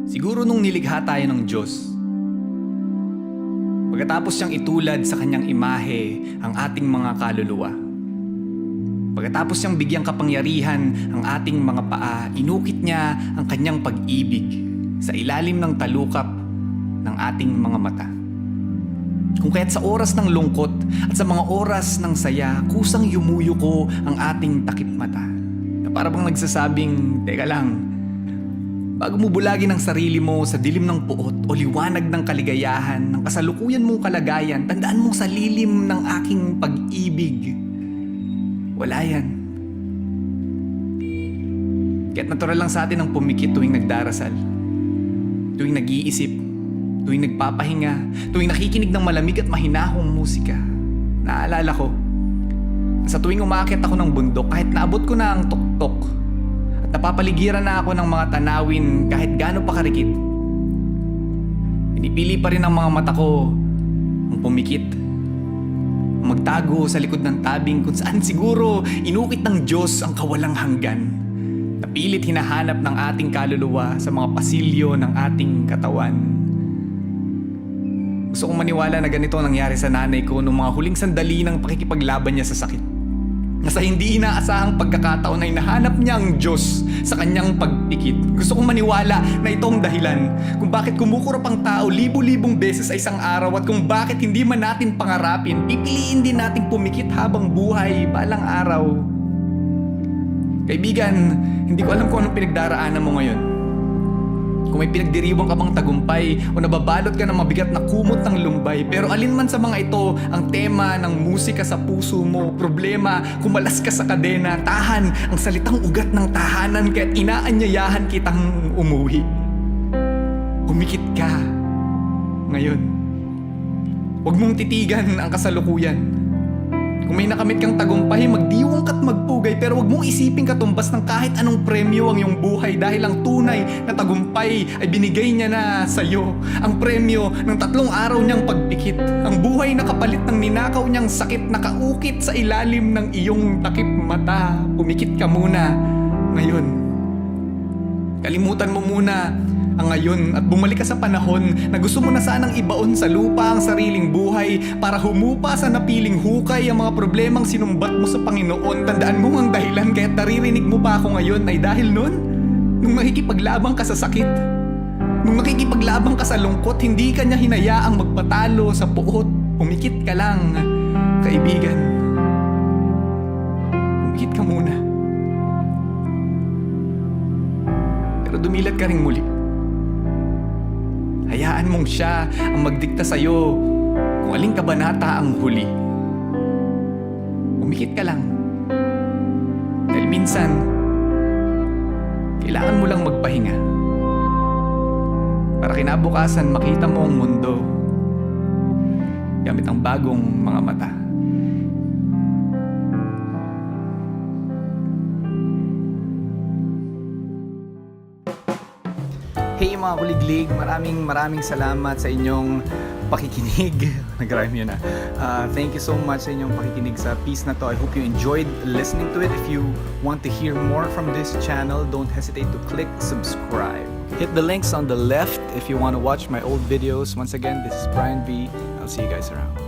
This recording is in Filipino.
Siguro nung nilikha tayo ng Diyos, pagkatapos siyang itulad sa kanyang imahe ang ating mga kaluluwa, pagkatapos siyang bigyang kapangyarihan ang ating mga paa, inukit niya ang kanyang pag-ibig sa ilalim ng talukap ng ating mga mata. Kung kaya't sa oras ng lungkot at sa mga oras ng saya, kusang yumuyuko ang ating takip mata. Na para bang nagsasabing, teka lang, bago mo bulagin ang sarili mo sa dilim ng puot o liwanag ng kaligayahan, ng kasalukuyan mong kalagayan, tandaan mo sa lilim ng aking pag-ibig. Wala yan. Kaya't natural lang sa atin ang pumikit tuwing nagdarasal, tuwing nag-iisip, tuwing nagpapahinga, tuwing nakikinig ng malamig at mahinahong musika. Naalala ko, sa tuwing umaakit ako ng bundok, kahit naabot ko na ang tuktok, napapaligiran na ako ng mga tanawin kahit gaano pa karikit, pinipili pa rin ng mga mata ko ang pumikit, ang magtago sa likod ng tabing kung saan siguro inukit ng Diyos ang kawalang hanggan, na pilit hinahanap ng ating kaluluwa sa mga pasilyo ng ating katawan. Gusto kong maniwala na ganito ang nangyari sa nanay ko noong mga huling sandali ng pakikipaglaban niya sa sakit. Na sa hindi inaasahang pagkakataon ay nahanap niya ang Diyos sa kanyang pagpikit. Gusto kong maniwala na ito ang dahilan kung bakit kumukurap ang tao libu-libong beses sa isang araw at kung bakit hindi man natin pangarapin, pipiliin din natin pumikit habang buhay balang araw. Kaibigan, hindi ko alam kung anong pinagdaraanan mo ngayon. Kung may pinagdiriwang ka bang tagumpay o nababalot ka ng mabigat na kumot ng lumbay, pero alin man sa mga ito ang tema ng musika sa puso mo, problema, kumalas ka sa kadena, tahan ang salitang ugat ng tahanan kaya't inaanyayahan kitang umuwi. Umikit ka ngayon. Huwag mong titigan ang kasalukuyan. Kung may nakamit kang tagumpay, magdiwang ka't magpugay, pero huwag mong isipin katumbas ng kahit anong premyo ang iyong buhay dahil ang tunay na tagumpay ay binigay niya na sa iyo. Ang premyo ng 3 araw niyang pagpikit, ang buhay na kapalit ng ninakaw niyang sakit na kaukit sa ilalim ng iyong takip mata. Pumikit ka muna ngayon. Kalimutan mo muna ang ngayon at bumalik ka sa panahon na gusto mo na sanang ibaon sa lupa ang sariling buhay para humupa sa napiling hukay ang mga problemang sinumbat mo sa Panginoon. Tandaan mo ang dahilan kaya naririnig mo pa ako ngayon ay dahil nun, nung nakikipaglabang ka sa sakit, nung nakikipaglabang ka sa lungkot, hindi ka niya hinayaang magpatalo sa puot. Pumikit ka lang, kaibigan. Pumikit ka muna. Pero dumilat ka ring muli. Hayaan mong siya ang magdikta sa'yo kung aling kabanata ang huli. Umikit ka lang. Dahil minsan, kailangan mo lang magpahinga. Para kinabukasan makita mo ang mundo gamit ang bagong mga mata. Hey mga kuliglig, maraming salamat sa inyong pakikinig. Nag-rhyme yun na. Thank you so much sa inyong pakikinig sa piece na to. I hope you enjoyed listening to it. If you want to hear more from this channel, don't hesitate to click subscribe. Hit the links on the left if you want to watch my old videos. Once again, this is Brian B. I'll see you guys around.